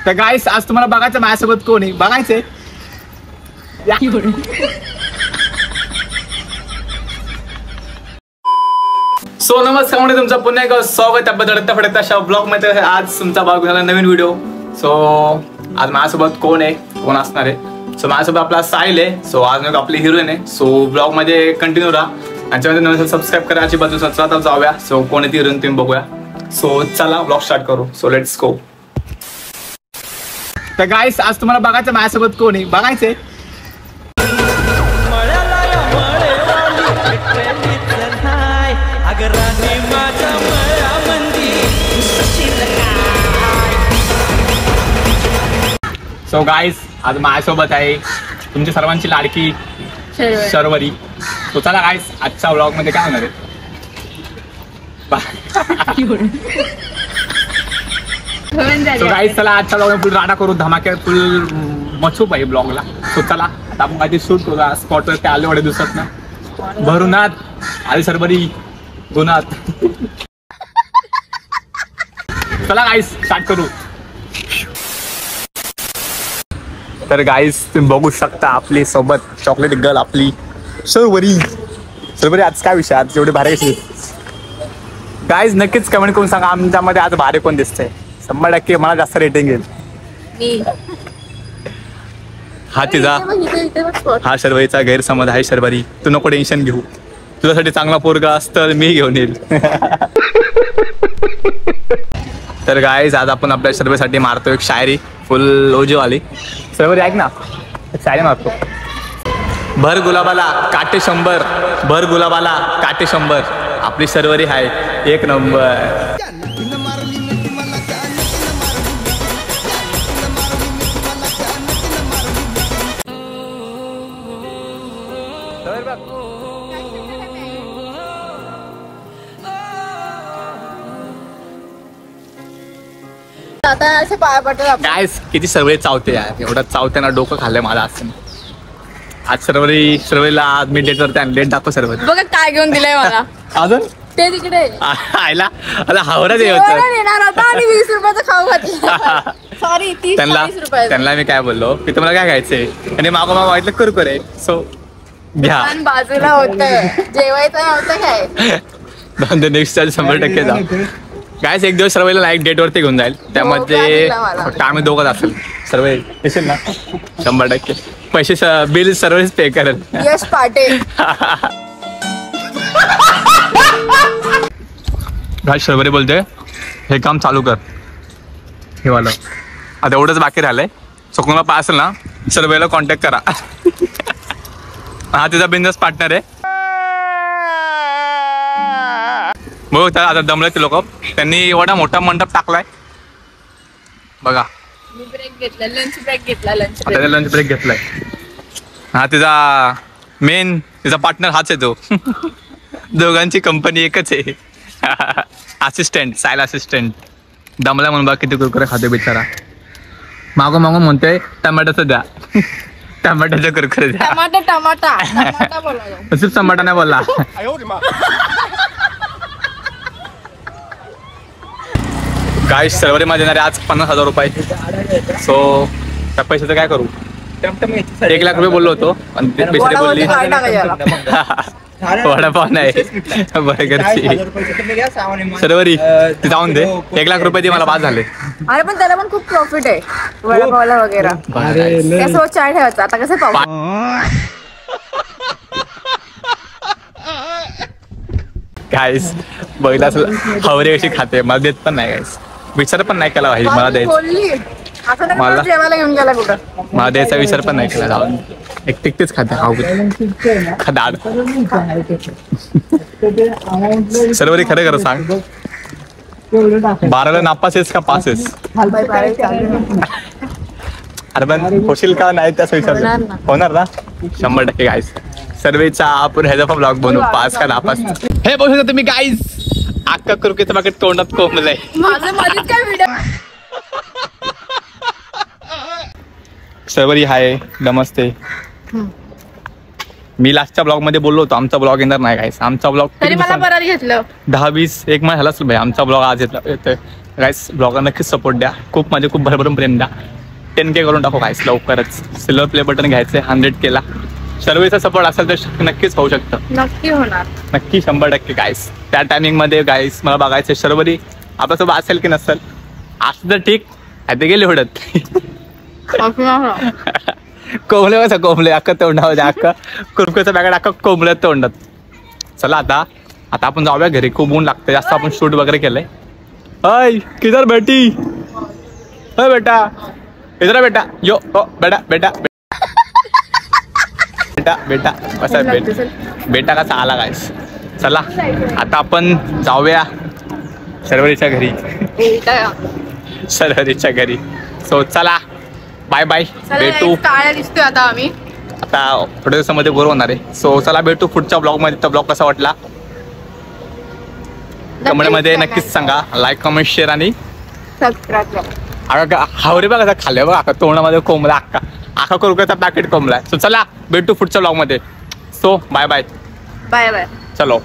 तर गाईस आज तुम्हाला बघायचं माझ्यासोबत कोण आहे बघायचंय. सो नमस्कार म्हणजे तुमचं पुन्हा एक स्वागत आहे बदलता फडकता अशा ब्लॉग मध्ये. आज तुमचा भाग झाला नवीन व्हिडिओ. सो आज माझ्यासोबत कोण आहे कोण असणार आहे. सो माझ्यासोबत आपला साहिल आहे. सो आज मी आपली हिरोईन आहे. सो ब्लॉग मध्ये कंटिन्यू राहा. यांच्यामध्ये नवीन सबस्क्राईब करा याची बाजू सत्रात जाऊया. सो कोण आहे ती हिरोईन तुम्ही बघूया. सो चला ब्लॉग स्टार्ट करू. So let's go. तर गाईस आज तुम्हाला बघायचं माझ्यासोबत कोण आहे बघायचंय. सो गाईस आज माझ्यासोबत आहे तुमच्या सर्वांची लाडकी शर्वरी. तो चला गाईस आजच्या व्लॉग मध्ये काय होणार आहे. सो गाईस चला आजच्या व्लॉग फुल राडा करू धमाक्यात फुल मचूप आहे ब्लॉगला. सो चला आता आपण काहीतरी शूट करू. स्पॉटवर ते आले एवढे दिवसात ना भरूनात आली शर्वरी गुणात. चला गाईस स्टार्ट करू. तर गाईस तुम्ही बघू शकता आपली सोबत चॉकलेट गर्ल आपली शर्वरी. शर्वरी आज काय विषय आज एवढे भारी कशी गाईस नक्कीच कमेंट करून सांगा आमच्यामध्ये आज भारी कोण दिसतंय. 100% मला जास्त रेटिंग येईल. हा तिचा हा शर्वरीचा गैरसमज आहे. शर्वरी तू नको टेन्शन घेऊ. तुझ्यासाठी चांगला पोरगा असतं मी घेऊन येईल. तर गाईस आज आपण आपल्या शर्वरीसाठी मारतो एक शायरी फुल ओजीवाली. शर्वरी ऐक ना शायरी मारतो. भर गुलाबाला काटे 100 भर गुलाबाला काटे 100 आपली शर्वरी आहे एक नंबर. आता असे पाया पडतात. गाईस किती शर्वरी चावते यार. एवढं चावते ना डोकं खाल्लंय मला असं. आज शर्वरीला आज मी डेटवरती आणले. डेट दाखव शर्वरी. बघा काय घेऊन दिलंय मला. अजून ते तिकडे आयला आता हावरा देणार होता आणि 20 रुपयाचा खाऊ घातला. सॉरी 30-40 रुपये. त्यांना मी काय बोललो की तुम्हाला काय खायचंय आणि मागो वाटलं कुरकुरे. सो घ्या बाजूला होतंय जेवायचं नव्हतं काय. नेक्स्ट 100% जा. गाईस एक दिवस सर्वेला लाईक डेट वरती घेऊन जाईल. त्यामध्ये फक्त आम्ही दोघंच असेल. सर्व येशील ना 100% पैसे बिल सर्वच पे करेल. यश पाटील. गाईस शर्वरी बोलते हे काम चालू कर हे वाला. आता एवढंच बाकी राहिलंय. सो कोणाला पाय असेल ना सर्वेला कॉन्टॅक्ट करा. हा तिचा बिझनेस पार्टनर आहे. बघ आता दमले ते लोक. त्यांनी एवढा मोठा मंडप टाकलाय बघा. ब्रेक घेतला लंच ब्रेक घेतला. लंच ब्रेक घेतलाय. हा तिचा पार्टनर हाच आहे. तो दोघांची कंपनी एकच आहे. असिस्टंट साईल असिस्टंट दमला म्हणून बघ किती कुरकुरे खाते बिचारा. मागो म्हणतोय टमाटाचं द्या. टमाट्याचं कुरकुरे द्या. टमाटा सिर्फ टमाटा नाही बोलला. गाईस शर्वरी मध्ये देणारे आज 50,000 रुपये. सो त्या पैशाचं काय करू. 1 लाख रुपये बोललो होतो आणि ते पैसे बोलली वडापाव नाही बर्गरची. शर्वरी ती जाऊन दे 1 लाख रुपये ती मला बाद झाले. अरे पण त्याला पण खूप प्रॉफिट आहे वडापावला वगैरे. कसं चाय ठेवायचं आता कसं पाहू. गाईस बघितलं असेल हवरे कशी खाते. मला देत पण नाही गाईस. विचार पण नाही केला भाई मला द्यायचं. मला जेवायला घेऊन गेला कुठं. मला द्यायचा विचार पण नाही केला. जाऊन एक तिकटेच खाते खदाड. शर्वरी खरं खरं सांग 12ला नापास आहेस का पास आहेस. अरे पण होशील का नाही त्याचा विचार होणार ना 100% गाईस. सर्वेचा आपण ह्याचा पण ब्लॉग बनवू पास का नापास. हे बघू शकता तुम्ही गाईस अक्का कुरकुरेचं पाकिट तोंडात कोंबलंय. शर्वरी हाय नमस्ते. मी लास्टच्या ब्लॉग मध्ये बोललो होतो आमचा ब्लॉग येणार नाही गाईस. आमचा ब्लॉग 10-20 1 महिना झाला असेल भाई. आमचा ब्लॉग आज येतोय. गाईस ब्लॉगर नक्कीच सपोर्ट द्या, खूप म्हणजे खूप भरभरून प्रेम द्या. 10K करून टाकू गाईस लवकरच. सिल्वर प्ले बटन घ्यायचे 100Kला. शर्वेचा सपोर्ट असेल तर नक्कीच होऊ शकतं. नक्की होणार, नक्की 100% गाईस. त्या टायमिंग मध्ये गाईस मला बघायचं शर्वरी आपल्यासोबत असेल की नसेल. असं तर ठीक आता गेले उडत. कोंबले कसं कोंबले अख्खा तोंडावर अख्खा कुरकुऱ्याचा पॅकेट अख्खा कोंबल्यात तोंडात. चला आता आपण जाऊया घरी, खूप ऊन लागतं जास्त. आपण शूट वगैरे केलंय. हाय किधर बेटी, हाय बेटा इधर बेटा, यो ओ बेटा बेटा बेटा बेटा कसा बेटा कसा आला गाईस. चला आता आपण जाऊया शर्वरीच्या घरी. शर्वरीच्या घरी. सो चला बाय बाय, भेटू. काळ्या दिसतोय आता आम्ही. आता थोड्या दिवसामध्ये बोर होणार आहे. सो चला भेटू पुढच्या ब्लॉग मध्ये. तर ब्लॉग कसा वाटला कमेंट मध्ये नक्कीच सांगा. लाईक कमेंट शेअर आणि सबस्क्राईब. हावरे बघा खाल्ले बघा अख्खा तोंडामध्ये कोंबला अख्खा कुरकुऱ्याचा पॅकेट कोंबलाय. सो चला भेटू पुढच्या ब्लॉग मध्ये. So bye bye bye bye. चलो.